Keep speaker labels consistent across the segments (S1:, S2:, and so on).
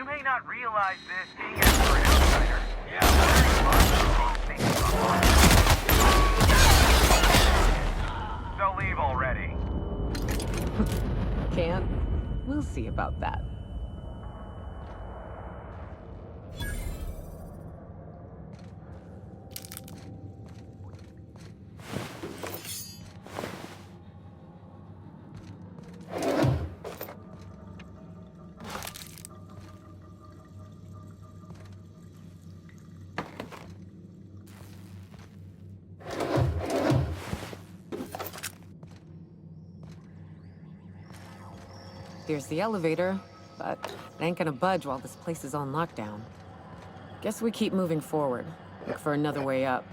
S1: may not realize this being an outsider. So leave already.
S2: Can't? We'll see about that. Here's the elevator, but it ain't gonna budge while this place is on lockdown. Guess we keep moving forward. Look for another way up.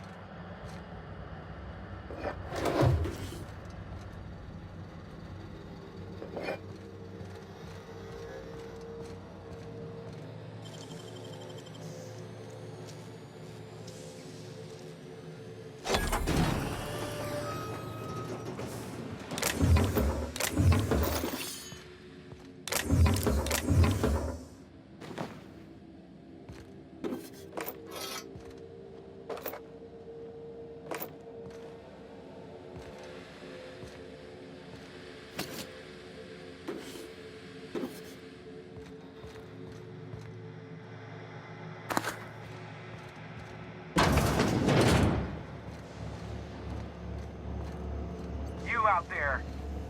S1: Out there,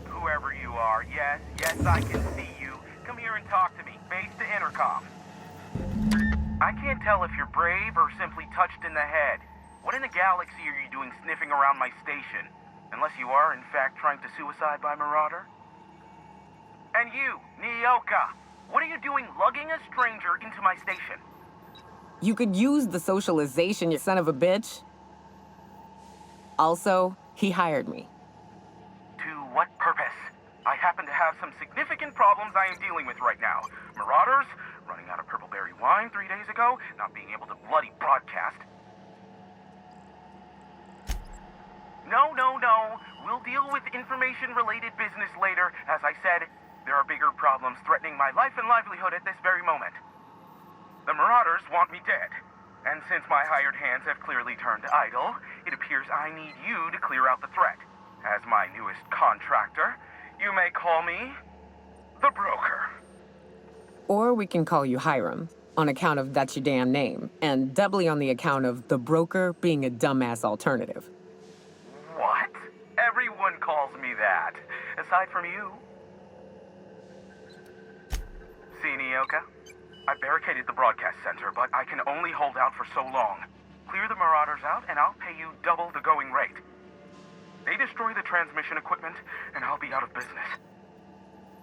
S1: whoever you are, yes, I can see you. Come here and talk to me. Base to intercom. I can't tell if you're brave or simply touched in the head. What in the galaxy are you doing sniffing around my station? Unless you are, in fact, trying to suicide by Marauder? And you, Nyoka, what are you doing lugging a stranger into my station?
S2: You could use the socialization, you son of a bitch. Also, he hired me.
S1: What purpose? I happen to have some significant problems I am dealing with right now. Marauders, running out of purple berry wine 3 days ago, not being able to bloody broadcast. No. We'll deal with information-related business later. As I said, there are bigger problems threatening my life and livelihood at this very moment. The Marauders want me dead. And since my hired hands have clearly turned idle, it appears I need you to clear out the threat. As my newest contractor, you may call me the Broker.
S2: Or we can call you Hiram, on account of that's your damn name, and doubly on the account of the Broker being a dumbass alternative.
S1: What? Everyone calls me that, aside from you. See, Nyoka? I barricaded the broadcast center, but I can only hold out for so long. Clear the Marauders out, and I'll pay you double the going rate. They destroy the transmission equipment, and I'll be out of business.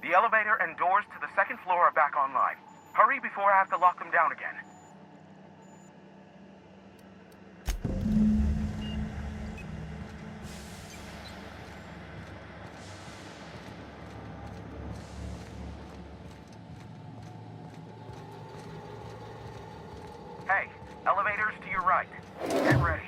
S1: The elevator and doors to the second floor are back online. Hurry before I have to lock them down again. Hey, elevators to your right. Get ready.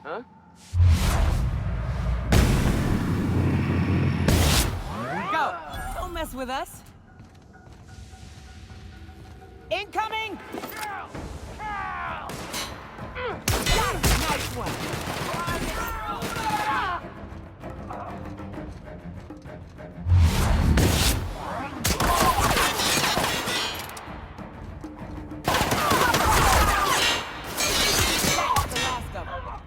S2: Huh? Go! Don't mess with us! Incoming! Got it! Nice one! That's the last of them.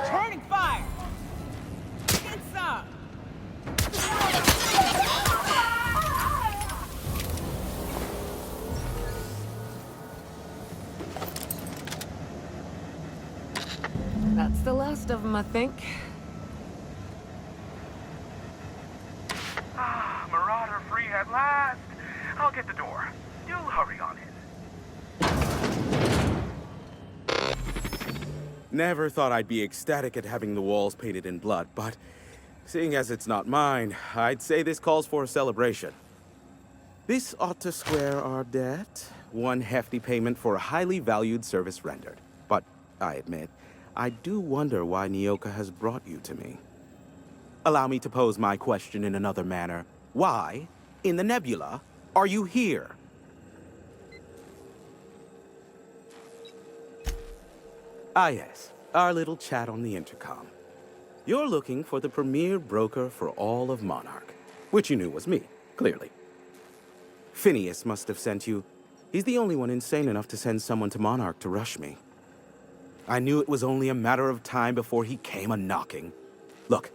S2: Turning fire! That's the last of them, I think.
S1: Ah, Marauder free at last. I'll get the door. You hurry on in.
S3: Never thought I'd be ecstatic at having the walls painted in blood, but seeing as it's not mine, I'd say this calls for a celebration. This ought to square our debt. One hefty payment for a highly valued service rendered. But I admit, I do wonder why Nyoka has brought you to me. Allow me to pose my question in another manner. Why, in the nebula, are you here? Ah yes, our little chat on the intercom. You're looking for the premier broker for all of Monarch, which you knew was me, clearly. Phineas must have sent you. He's the only one insane enough to send someone to Monarch to rush me. I knew it was only a matter of time before he came a-knocking. Look,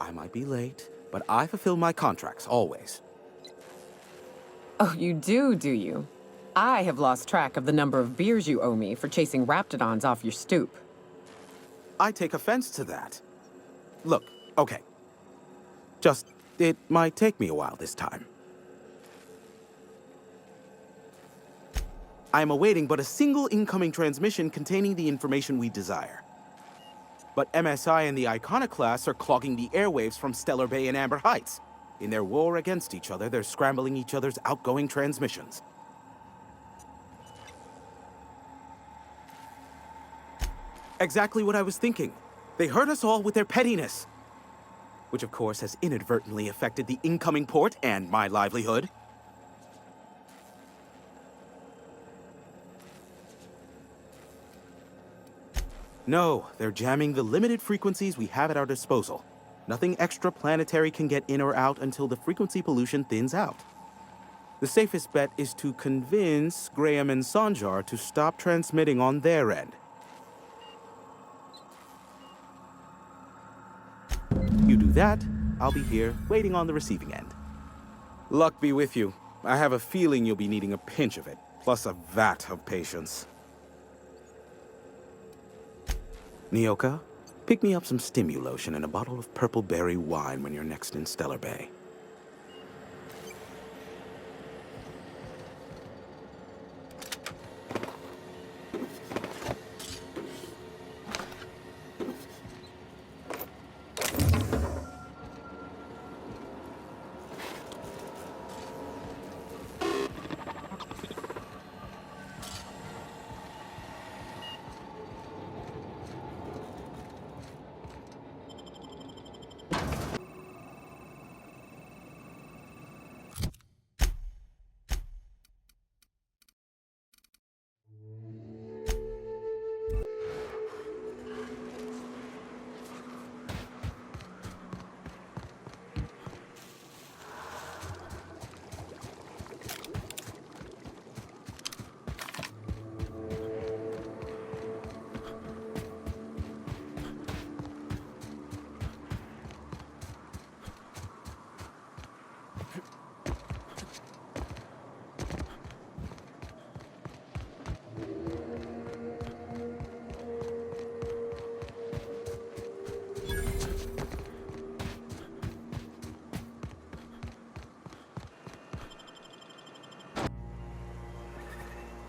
S3: I might be late, but I fulfill my contracts, always.
S2: Oh, you do you? I have lost track of the number of beers you owe me for chasing Raptidons off your stoop.
S3: I take offense to that. Look, okay. It might take me a while this time. I am awaiting but a single incoming transmission containing the information we desire. But MSI and the Iconoclasts are clogging the airwaves from Stellar Bay and Amber Heights. In their war against each other, they're scrambling each other's outgoing transmissions. Exactly what I was thinking. They hurt us all with their pettiness. Which of course has inadvertently affected the incoming port and my livelihood. No, they're jamming the limited frequencies we have at our disposal. Nothing extraplanetary can get in or out until the frequency pollution thins out. The safest bet is to convince Graham and Sanjar to stop transmitting on their end. You do that, I'll be here, waiting on the receiving end. Luck be with you. I have a feeling you'll be needing a pinch of it, plus a vat of patience. Nyoka, pick me up some Stimulotion and a bottle of purple berry wine when you're next in Stellar Bay.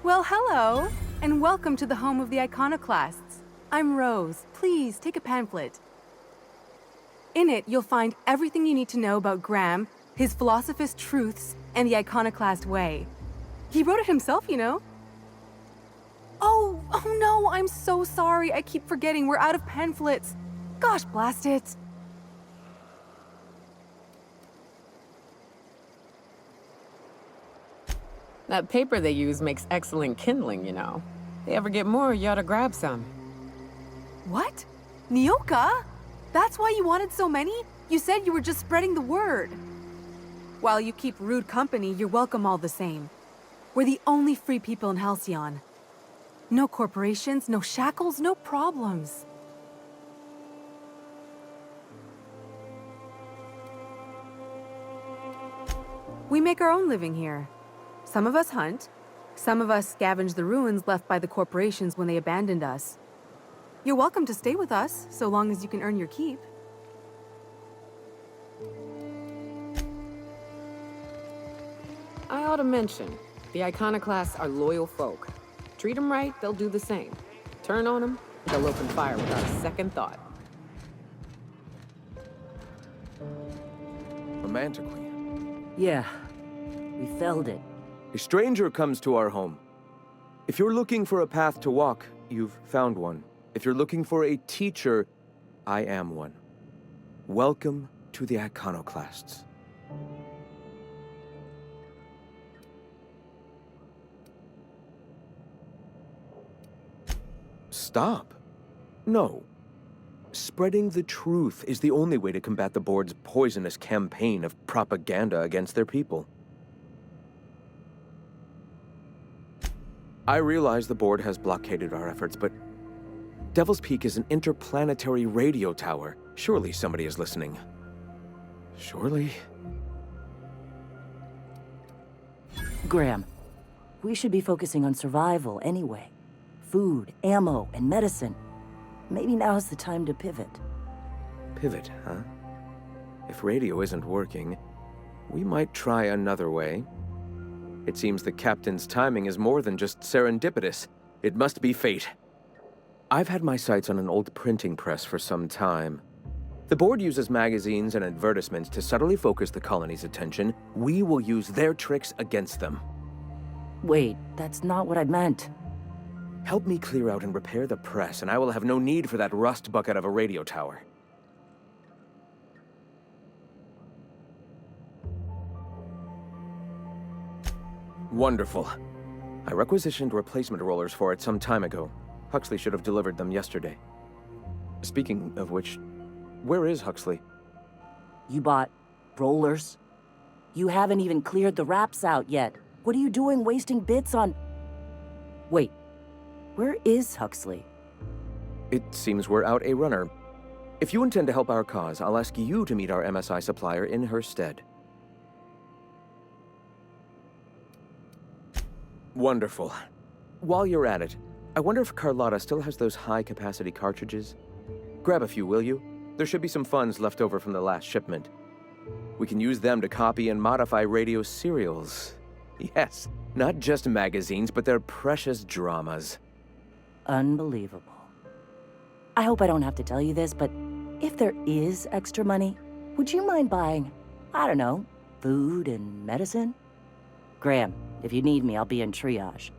S4: Well, hello, and welcome to the home of the Iconoclasts. I'm Rose. Please, take a pamphlet. In it, you'll find everything you need to know about Graham, his Philosophist truths, and the Iconoclast way. He wrote it himself, you know. Oh no, I'm so sorry. I keep forgetting we're out of pamphlets. Gosh, blast it.
S2: That paper they use makes excellent kindling, you know. If they ever get more, you ought to grab some.
S4: What? Nyoka? That's why you wanted so many? You said you were just spreading the word. While you keep rude company, you're welcome all the same. We're the only free people in Halcyon. No corporations, no shackles, no problems. We make our own living here. Some of us hunt. Some of us scavenge the ruins left by the corporations when they abandoned us. You're welcome to stay with us, so long as you can earn your keep.
S2: I ought to mention, the Iconoclasts are loyal folk. Treat them right, they'll do the same. Turn on them, they'll open fire without a second thought.
S5: A mantiquine.
S6: Yeah, we felled it.
S5: A stranger comes to our home. If you're looking for a path to walk, you've found one. If you're looking for a teacher, I am one. Welcome to the Iconoclasts. Stop. No. Spreading the truth is the only way to combat the board's poisonous campaign of propaganda against their people. I realize the board has blockaded our efforts, but Devil's Peak is an interplanetary radio tower. Surely somebody is listening. Surely?
S6: Graham, we should be focusing on survival anyway. Food, ammo, and medicine. Maybe now's the time to pivot.
S5: Pivot, huh? If radio isn't working, we might try another way. It seems the captain's timing is more than just serendipitous. It must be fate. I've had my sights on an old printing press for some time. The board uses magazines and advertisements to subtly focus the colony's attention. We will use their tricks against them.
S6: Wait, that's not what I meant.
S5: Help me clear out and repair the press, and I will have no need for that rust bucket of a radio tower. Wonderful. I requisitioned replacement rollers for it some time ago. Huxley should have delivered them yesterday. Speaking of which, where is Huxley?
S6: You bought rollers? You haven't even cleared the wraps out yet. What are you doing wasting bits on... Wait, where is Huxley?
S5: It seems we're out a runner. If you intend to help our cause, I'll ask you to meet our MSI supplier in her stead. Wonderful. While you're at it, I wonder if Carlotta still has those high-capacity cartridges? Grab a few, will you? There should be some funds left over from the last shipment. We can use them to copy and modify radio serials. Yes, not just magazines, but their precious dramas.
S6: Unbelievable. I hope I don't have to tell you this, but if there is extra money, would you mind buying, I don't know, food and medicine? Graham, if you need me, I'll be in triage.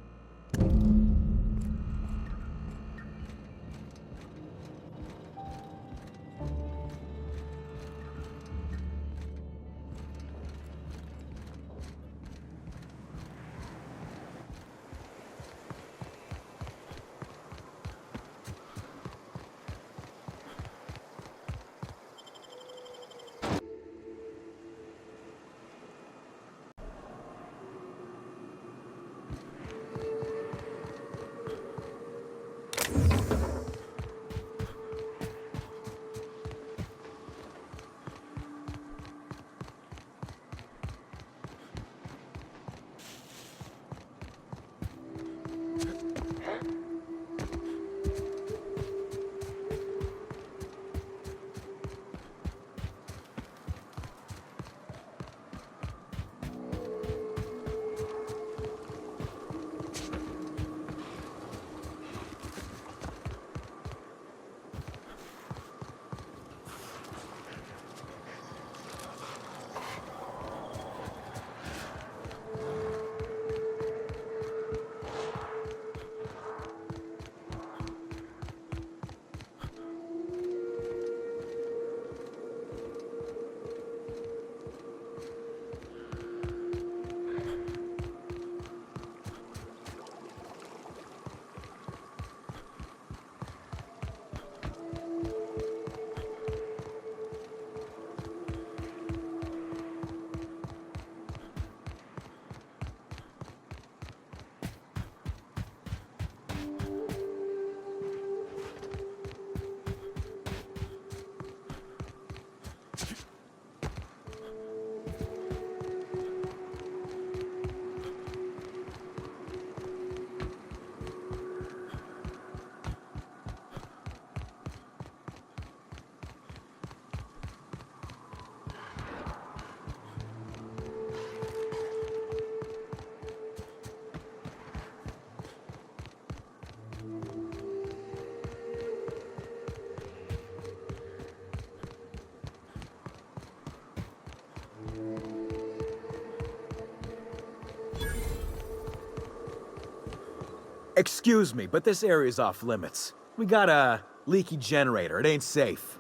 S7: Excuse me, but this area's off limits. We got a leaky generator. It ain't safe.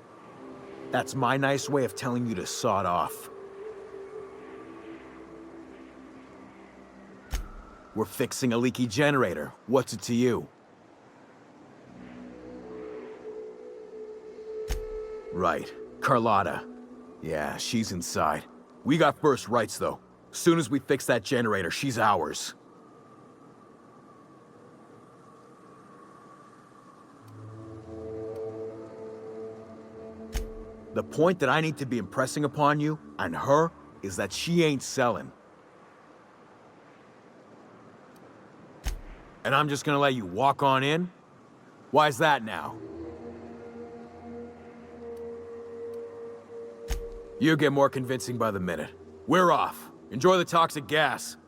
S7: That's my nice way of telling you to sod off. We're fixing a leaky generator. What's it to you? Right. Carlotta. Yeah, she's inside. We got first rights, though. Soon as we fix that generator, she's ours. The point that I need to be impressing upon you, and her, is that she ain't selling. And I'm just gonna let you walk on in? Why's that now? You get more convincing by the minute. We're off. Enjoy the toxic gas.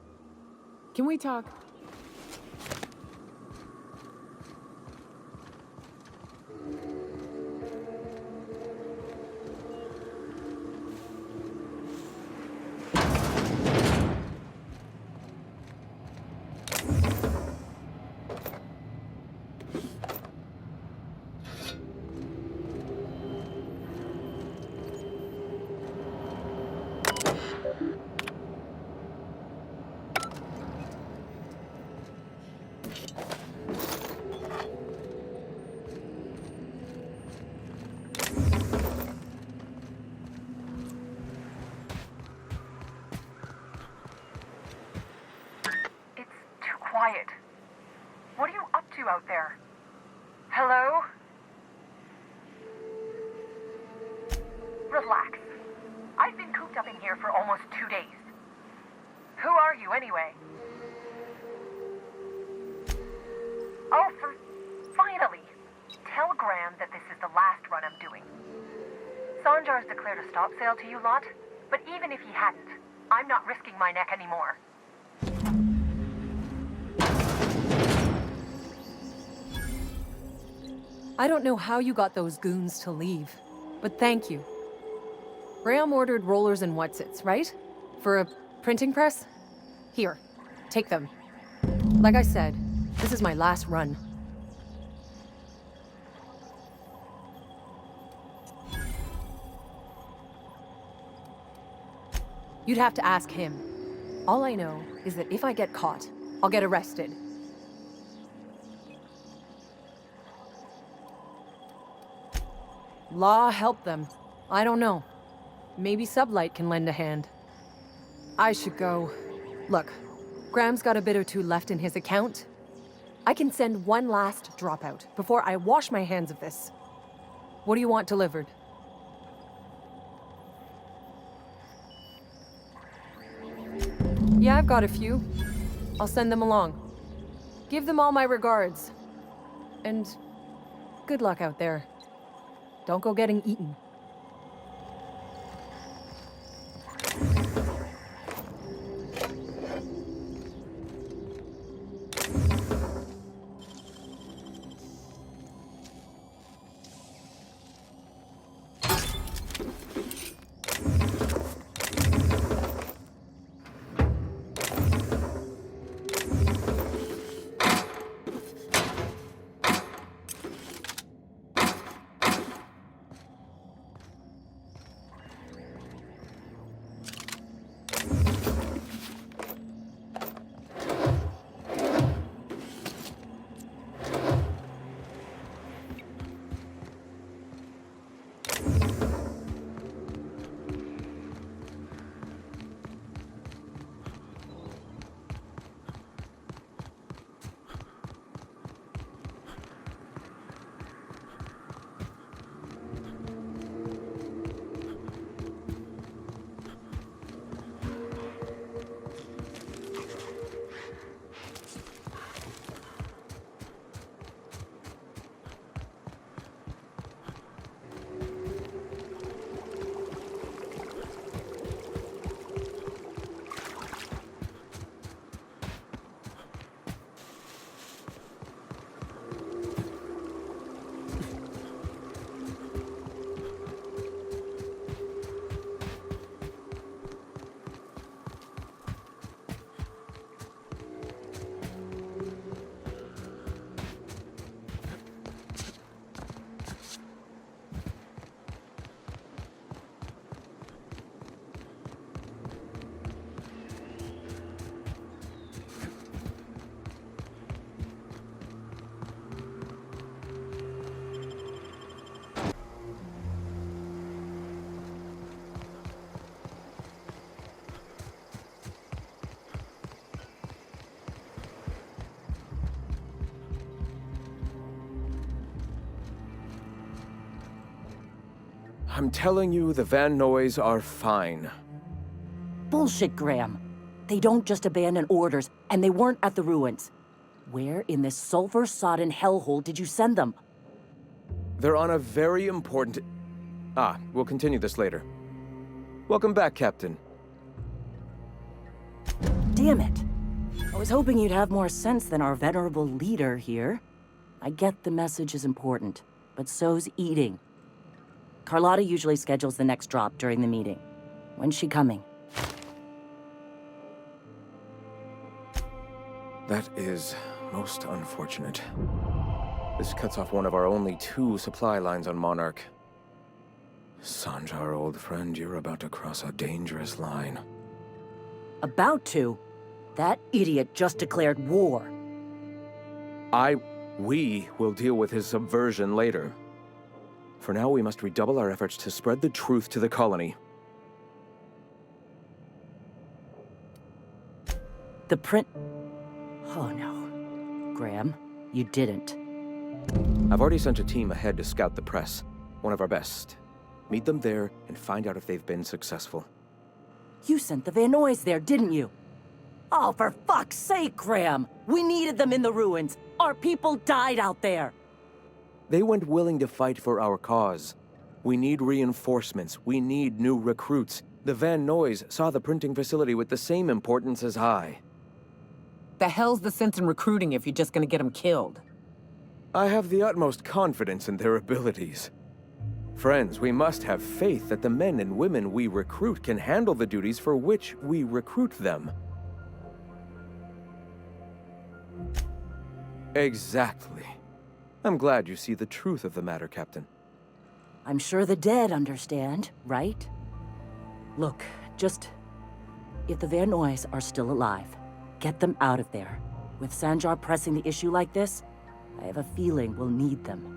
S2: Can we talk?
S8: Quiet. What are you up to out there? Hello? Relax. I've been cooped up in here for almost 2 days. Who are you, anyway? Oh, finally! Tell Graham that this is the last run I'm doing. Sanjar's declared a stop sale to you lot, but even if he hadn't, I'm not risking my neck anymore.
S9: I don't know how you got those goons to leave, but thank you. Graham ordered rollers and whatsits, right? For a printing press? Here, take them. Like I said, this is my last run. You'd have to ask him. All I know is that if I get caught, I'll get arrested. Law help them. I don't know. Maybe Sublight can lend a hand. I should go. Look, Graham's got a bit or two left in his account. I can send one last dropout before I wash my hands of this. What do you want delivered? Yeah, I've got a few. I'll send them along. Give them all my regards. And good luck out there. Don't go getting eaten.
S5: I'm telling you, the Van Noys are fine.
S6: Bullshit, Graham. They don't just abandon orders, and they weren't at the ruins. Where in this sulfur-sodden hellhole did you send them?
S5: They're on a very important... we'll continue this later. Welcome back, Captain.
S6: Damn it. I was hoping you'd have more sense than our venerable leader here. I get the message is important, but so's eating. Carlotta usually schedules the next drop during the meeting. When's she coming?
S5: That is most unfortunate. This cuts off one of our only 2 supply lines on Monarch. Sanjar, old friend, you're about to cross a dangerous line.
S6: About to? That idiot just declared war.
S5: We will deal with his subversion later. For now, we must redouble our efforts to spread the truth to the colony.
S6: The print... Oh no. Graham, you didn't.
S5: I've already sent a team ahead to scout the press. One of our best. Meet them there and find out if they've been successful.
S6: You sent the Van Noys there, didn't you? Oh, for fuck's sake, Graham! We needed them in the ruins! Our people died out there!
S5: They went willing to fight for our cause. We need reinforcements. We need new recruits. The Van Noys saw the printing facility with the same importance as I.
S2: The hell's the sense in recruiting if you're just gonna get them killed?
S5: I have the utmost confidence in their abilities. Friends, we must have faith that the men and women we recruit can handle the duties for which we recruit them. Exactly. I'm glad you see the truth of the matter, Captain.
S6: I'm sure the dead understand, right? Look, just... If the Van Noys are still alive, get them out of there. With Sanjar pressing the issue like this, I have a feeling we'll need them.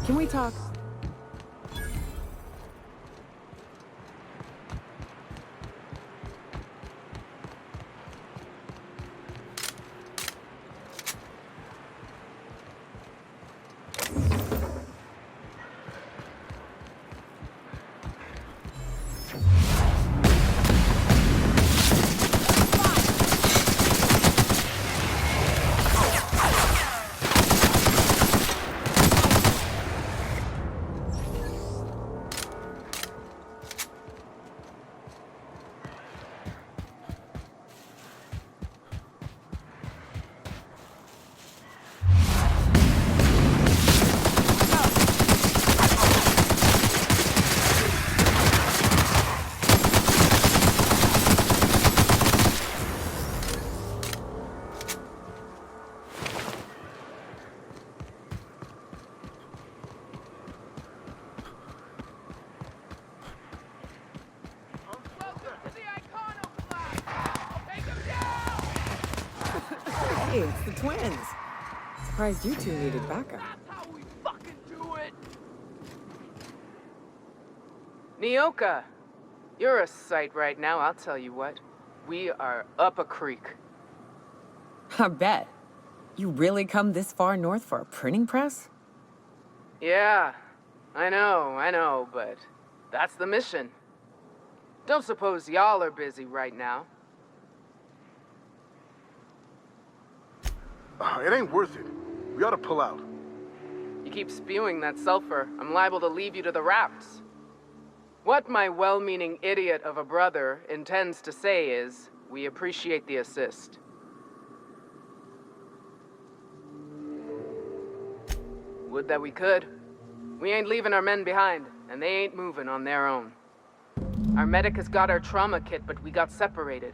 S2: Can we talk? Hey, it's the twins. Surprised you two needed backup.
S10: Nyoka, you're a sight right now, I'll tell you what. We are up a creek.
S2: I bet. You really come this far north for a printing press?
S10: Yeah, I know, but that's the mission. Don't suppose y'all are busy right now.
S11: It ain't worth it. We ought to pull out.
S10: You keep spewing that sulfur, I'm liable to leave you to the rafts. What my well-meaning idiot of a brother intends to say is, we appreciate the assist. Would that we could. We ain't leaving our men behind, and they ain't moving on their own. Our medic has got our trauma kit, but we got separated.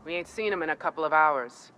S10: We ain't seen him in a couple of hours.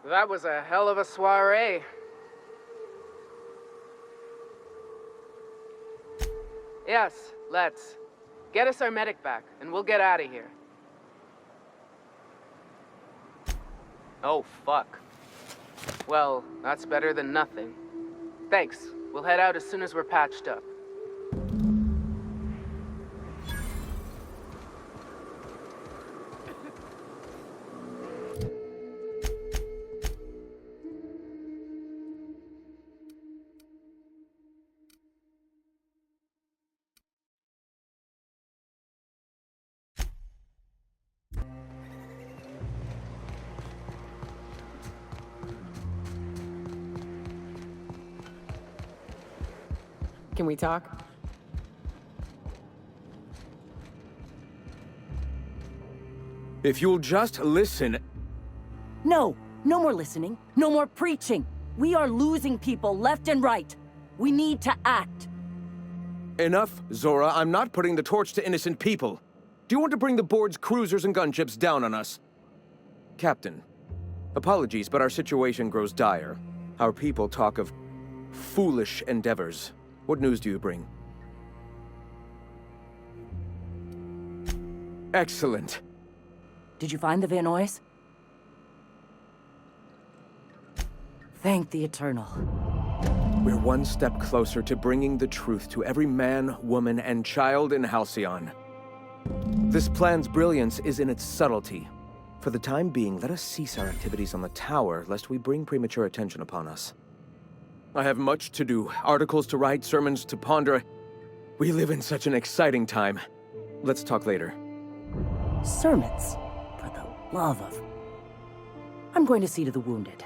S10: That was a hell of a soiree. Yes, let's. Get us our medic back, and we'll get out of here. Oh, fuck. Well, that's better than nothing. Thanks. We'll head out as soon as we're patched up.
S2: Can we talk?
S5: If you'll just listen...
S6: No, no more listening. No more preaching. We are losing people left and right. We need to act.
S5: Enough, Zora. I'm not putting the torch to innocent people. Do you want to bring the board's cruisers and gunships down on us? Captain, apologies, but our situation grows dire. Our people talk of foolish endeavors. What news do you bring? Excellent.
S6: Did you find the Vanois? Thank the Eternal.
S5: We're one step closer to bringing the truth to every man, woman, and child in Halcyon. This plan's brilliance is in its subtlety. For the time being, let us cease our activities on the tower, lest we bring premature attention upon us. I have much to do, articles to write, sermons to ponder. We live in such an exciting time. Let's talk later.
S6: Sermons? For the love of... I'm going to see to the wounded.